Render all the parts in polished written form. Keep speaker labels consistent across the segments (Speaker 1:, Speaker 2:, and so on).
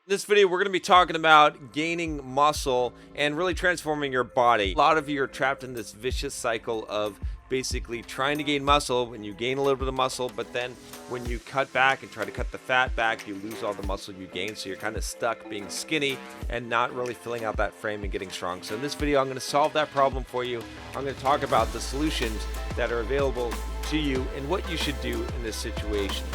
Speaker 1: In this video, we're going to be talking about gaining muscle and really transforming your body. A lot of you are trapped in this vicious cycle of basically trying to gain muscle when you gain a little bit of muscle, but then when you cut back and try to cut the fat back, you lose all the muscle you gained. So you're kind of stuck being skinny and not really filling out that frame and getting strong. So in this video, I'm going to solve that problem for you. I'm going to talk about the solutions that are available to you and what you should do in this situation.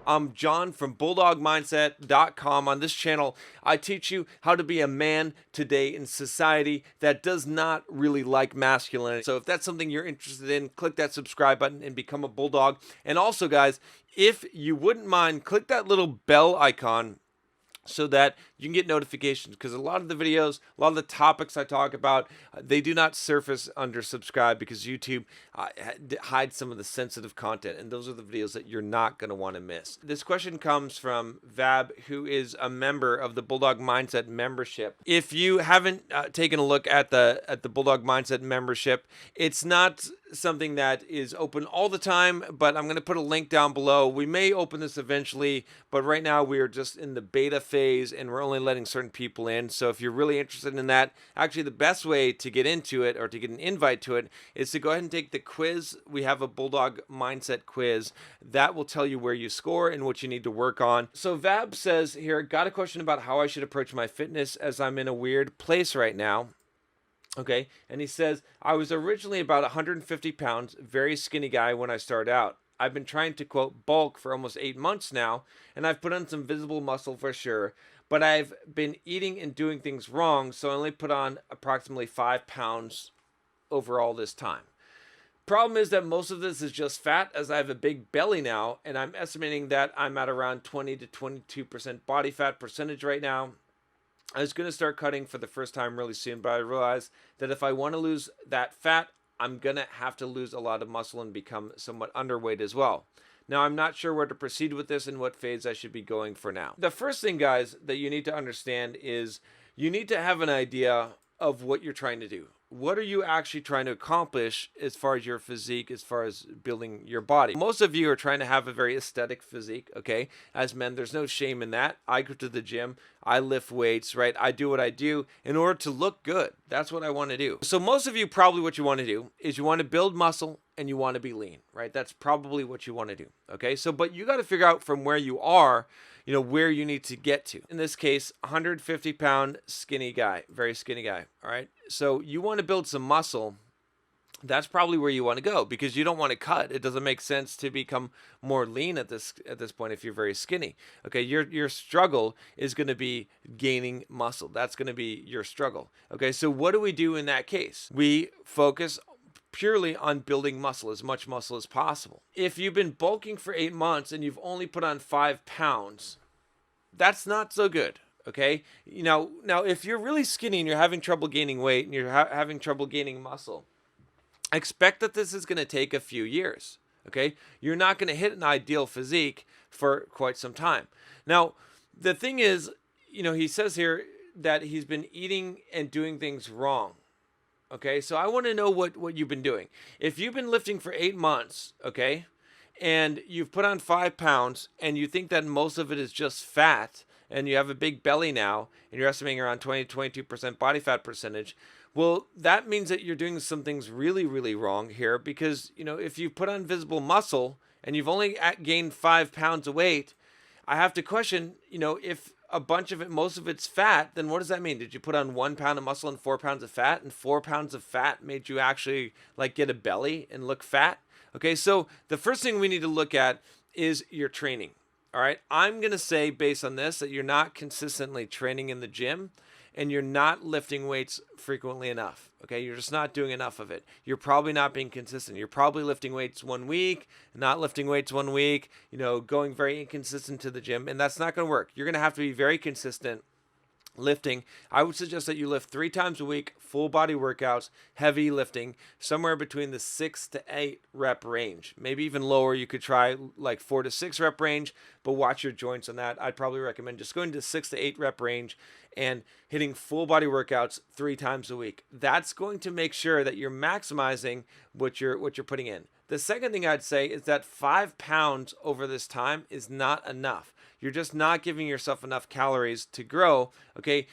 Speaker 1: I'm John from BulldogMindset.com. On this channel, I teach you how to be a man today in society that does not really like masculinity. So if that's something you're interested in, click that subscribe button and become a Bulldog. And also, guys, if you wouldn't mind, click that little bell icon so that you can get notifications, because a lot of the videos, a lot of the topics I talk about, they do not surface under subscribe because YouTube hides some of the sensitive content, and those are the videos that you're not going to want to miss. This question comes from Vab, who is a member of the Bulldog Mindset membership. If you haven't taken a look at the Bulldog Mindset membership, it's not something that is open all the time, but I'm going to put a link down below. We may open this eventually, but right now we are just in the beta phase and we're only letting certain people in. So if you're really interested in that, actually the best way to get into it or to get an invite to it is to go ahead and take the quiz. We have a Bulldog Mindset quiz that will tell you where you score and what you need to work on. So Vab says here, got a question about how I should approach my fitness as I'm in a weird place right now. Okay, and he says, I was originally about 150 pounds, very skinny guy when I started out. I've been trying to, quote, bulk for almost 8 months now, and I've put on some visible muscle for sure, but I've been eating and doing things wrong, so I only put on approximately 5 pounds overall this time. Problem is that most of this is just fat, as I have a big belly now, and I'm estimating that I'm at around 20 to 22% body fat percentage right now. I was going to start cutting for the first time really soon, but I realized that if I want to lose that fat, I'm going to have to lose a lot of muscle and become somewhat underweight as well. Now, I'm not sure where to proceed with this and what phase I should be going for now. The first thing, guys, that you need to understand is you need to have an idea of what you're trying to do. What are you actually trying to accomplish as far as your physique, as far as building your body? Most of you are trying to have a very aesthetic physique, okay? As men, there's no shame in that. I go to the gym, I lift weights, right? I do what I do in order to look good. That's what I want to do. So most of you, probably what you want to do is you want to build muscle and you want to be lean, right? That's probably what you want to do, okay? So, but you got to figure out from where you are, where you need to get to. In this case, 150-pound skinny guy, very skinny guy, all right? So you want to build some muscle. That's probably where you want to go because you don't want to cut. It doesn't make sense to become more lean at this point if you're very skinny. Okay, your struggle is going to be gaining muscle. That's going to be your struggle. Okay, so what do we do in that case? We focus purely on building muscle, as much muscle as possible. If you've been bulking for 8 months and you've only put on 5 pounds, that's not so good. Okay, now if you're really skinny and you're having trouble gaining weight and you're having trouble gaining muscle, expect that this is going to take a few years. Okay, you're not going to hit an ideal physique for quite some time. Now, the thing is, he says here that he's been eating and doing things wrong. Okay, so I want to know what you've been doing. If you've been lifting for 8 months, okay, and you've put on 5 pounds and you think that most of it is just fat and you have a big belly now and you're estimating around 20 to 22% body fat percentage, well, that means that you're doing some things really, really wrong here because, if you put on visible muscle and you've only gained 5 pounds of weight, I have to question, if a bunch of it, most of it's fat, then what does that mean? Did you put on 1 pound of muscle and 4 pounds of fat, and 4 pounds of fat made you actually get a belly and look fat? Okay, so the first thing we need to look at is your training. All right, I'm going to say based on this that you're not consistently training in the gym and you're not lifting weights frequently enough. Okay, you're just not doing enough of it. You're probably not being consistent. You're probably lifting weights 1 week, not lifting weights 1 week, going very inconsistent to the gym, and that's not going to work. You're going to have to be very consistent lifting. I would suggest that you lift 3 times a week, full body workouts, heavy lifting, somewhere between the 6 to 8 rep range. Maybe even lower. You could try like 4 to 6 rep range, but watch your joints on that. I'd probably recommend just going to 6 to 8 rep range and hitting full body workouts 3 times a week. That's going to make sure that you're maximizing what you're putting in. The second thing I'd say is that 5 pounds over this time is not enough. You're just not giving yourself enough calories to grow. Okay.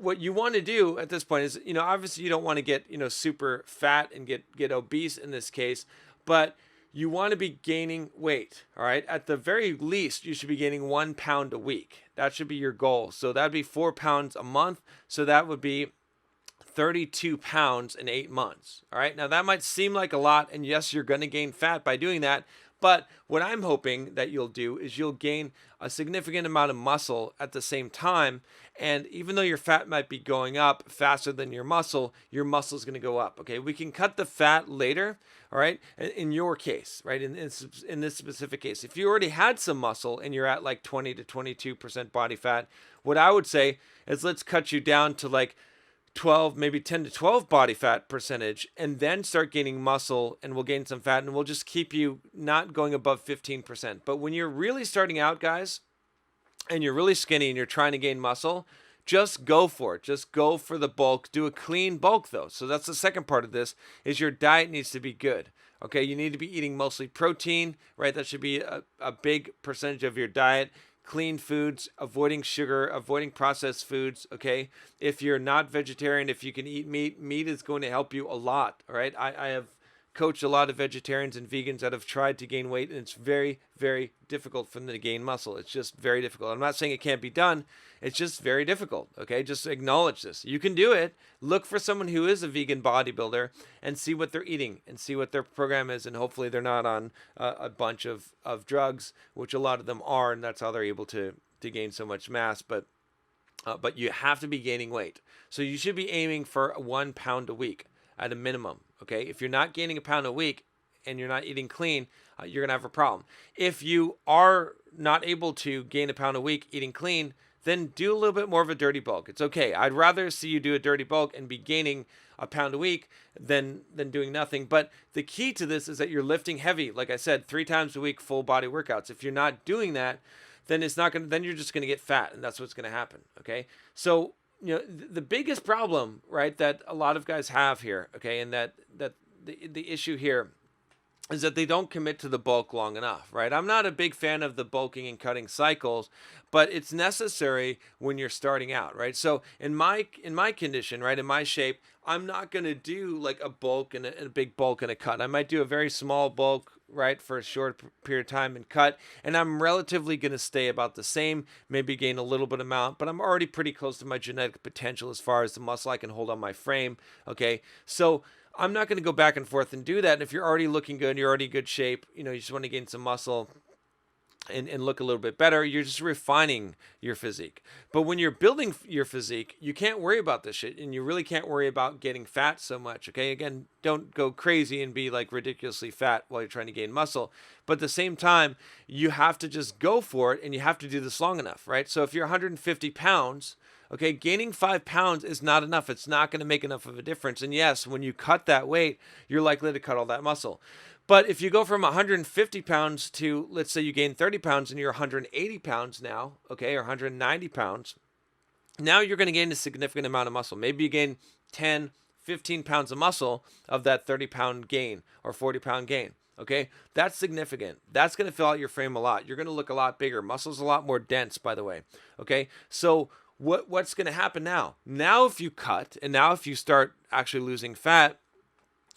Speaker 1: What you want to do at this point is, obviously you don't want to get, super fat and get obese in this case, but you want to be gaining weight. All right. At the very least, you should be gaining 1 pound a week. That should be your goal. So that'd be 4 pounds a month. So that would be 32 pounds in 8 months. All right. Now that might seem like a lot. And yes, you're going to gain fat by doing that. But what I'm hoping that you'll do is you'll gain a significant amount of muscle at the same time. And even though your fat might be going up faster than your muscle is going to go up. Okay. We can cut the fat later. All right. In your case, right. In this specific case, if you already had some muscle and you're at like 20 to 22% body fat, what I would say is let's cut you down to like 12, maybe 10 to 12 body fat percentage, and then start gaining muscle, and we'll gain some fat, and we'll just keep you not going above 15%. But when you're really starting out, guys, and you're really skinny and you're trying to gain muscle, just go for it. Just go for the bulk. Do a clean bulk though. So that's the second part of this, is your diet needs to be good. Okay, you need to be eating mostly protein, right? That should be a big percentage of your diet. Clean foods, avoiding sugar, avoiding processed foods, okay? If you're not vegetarian, if you can eat meat is going to help you a lot, all right? I have coached a lot of vegetarians and vegans that have tried to gain weight, and it's very, very difficult for them to gain muscle. It's just very difficult. I'm not saying it can't be done. It's just very difficult, okay? Just acknowledge this. You can do it. Look for someone who is a vegan bodybuilder and see what they're eating and see what their program is, and hopefully they're not on a bunch of drugs, which a lot of them are, and that's how they're able to gain so much mass. But you have to be gaining weight. So you should be aiming for 1 pound a week at a minimum, okay? If you're not gaining a pound a week and you're not eating clean, you're going to have a problem. If you are not able to gain a pound a week eating clean, then do a little bit more of a dirty bulk. It's okay. I'd rather see you do a dirty bulk and be gaining a pound a week than doing nothing. But the key to this is that you're lifting heavy. Like I said, 3 times a week, full body workouts. If you're not doing that, then then you're just going to get fat, and that's what's going to happen, okay? So, the biggest problem, right, that a lot of guys have here, okay, and that the issue here is that they don't commit to the bulk long enough, right? I'm not a big fan of the bulking and cutting cycles, but it's necessary when you're starting out, right? So in my condition, right, in my shape, I'm not going to do like a bulk and a big bulk and a cut. I might do a very small bulk, right, for a short period of time and cut, and I'm relatively going to stay about the same, maybe gain a little bit amount, but I'm already pretty close to my genetic potential as far as the muscle I can hold on my frame, okay? So I'm not going to go back and forth and do that. And if you're already looking good, you're already in good shape, you just want to gain some muscle and look a little bit better, you're just refining your physique. But when you're building your physique, you can't worry about this shit, and you really can't worry about getting fat so much, okay? Again, don't go crazy and be like ridiculously fat while you're trying to gain muscle. But at the same time, you have to just go for it, and you have to do this long enough, right? So if you're 150 pounds, okay, gaining 5 pounds is not enough. It's not going to make enough of a difference. And yes, when you cut that weight, you're likely to cut all that muscle. But if you go from 150 pounds to, let's say you gain 30 pounds and you're 180 pounds now, okay, or 190 pounds, now you're going to gain a significant amount of muscle. Maybe you gain 10, 15 pounds of muscle of that 30-pound gain or 40-pound gain. Okay, that's significant. That's going to fill out your frame a lot. You're going to look a lot bigger. Muscle's a lot more dense, by the way. Okay, so what's going to happen now? Now if you cut, and now if you start actually losing fat,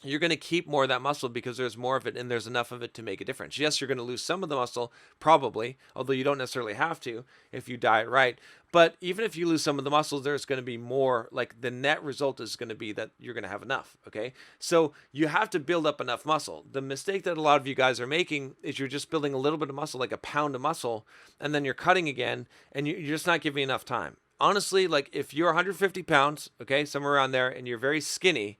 Speaker 1: you're going to keep more of that muscle because there's more of it and there's enough of it to make a difference. Yes, you're going to lose some of the muscle, probably, although you don't necessarily have to if you diet right. But even if you lose some of the muscle, there's going to be more, like the net result is going to be that you're going to have enough, okay? So you have to build up enough muscle. The mistake that a lot of you guys are making is you're just building a little bit of muscle, like a pound of muscle, and then you're cutting again, and you're just not giving enough time. Honestly, like if you're 150 pounds, okay, somewhere around there, and you're very skinny,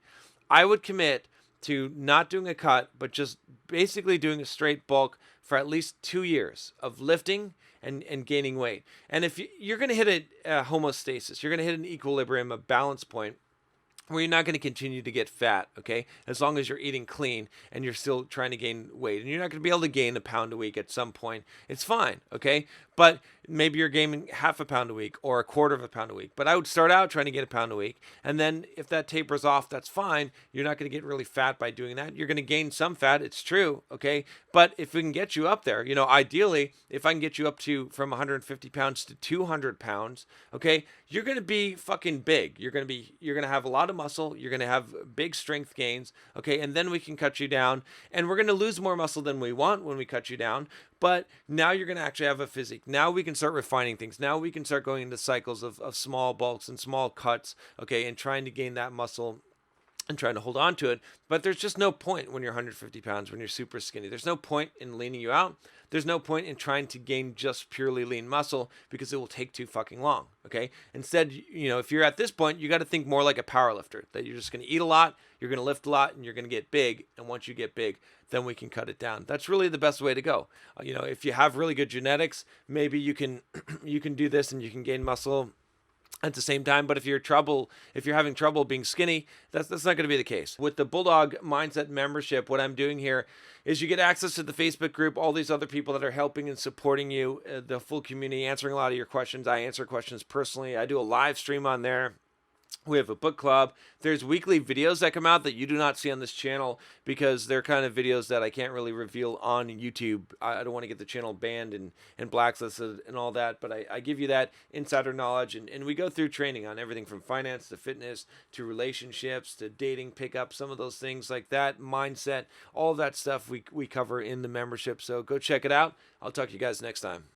Speaker 1: I would commit to not doing a cut, but just basically doing a straight bulk for at least 2 years of lifting and gaining weight. And if you're going to hit a homeostasis, you're going to hit an equilibrium, a balance point, where you're not going to continue to get fat, okay? As long as you're eating clean and you're still trying to gain weight. And you're not going to be able to gain a pound a week at some point. It's fine, okay? but maybe you're gaining half a pound a week or a quarter of a pound a week. But I would start out trying to get a pound a week. And then if that tapers off, that's fine. You're not going to get really fat by doing that. You're going to gain some fat. It's true. Okay. But if we can get you up there, ideally, if I can get you up to from 150 pounds to 200 pounds, okay, you're going to be fucking big. You're going to have a lot of muscle. You're going to have big strength gains. Okay. And then we can cut you down, and we're going to lose more muscle than we want when we cut you down. But now you're going to actually have a physique. Now we can start refining things. Now we can start going into cycles of small bulks and small cuts, okay, and trying to gain that muscle and trying to hold on to it. But there's just no point when you're 150 pounds, when you're super skinny. There's no point in leaning you out. There's no point in trying to gain just purely lean muscle because it will take too fucking long, okay? Instead, if you're at this point, you got to think more like a power lifter, that you're just going to eat a lot, you're going to lift a lot, and you're going to get big. And once you get big, then we can cut it down. That's really the best way to go. If you have really good genetics, maybe you can you can do this and you can gain muscle at the same time. But if you're having trouble being skinny, that's not going to be the case. With the Bulldog Mindset membership, what I'm doing here is you get access to the Facebook group, all these other people that are helping and supporting you, the full community, answering a lot of your questions. I answer questions personally. I do a live stream on there. We have a book club. There's weekly videos that come out that you do not see on this channel because they're kind of videos that I can't really reveal on YouTube. I don't want to get the channel banned and blacklisted and all that, but I give you that insider knowledge, and we go through training on everything from finance to fitness to relationships to dating, pickup, some of those things like that, mindset, all of that stuff we cover in the membership. So go check it out. I'll talk to you guys next time.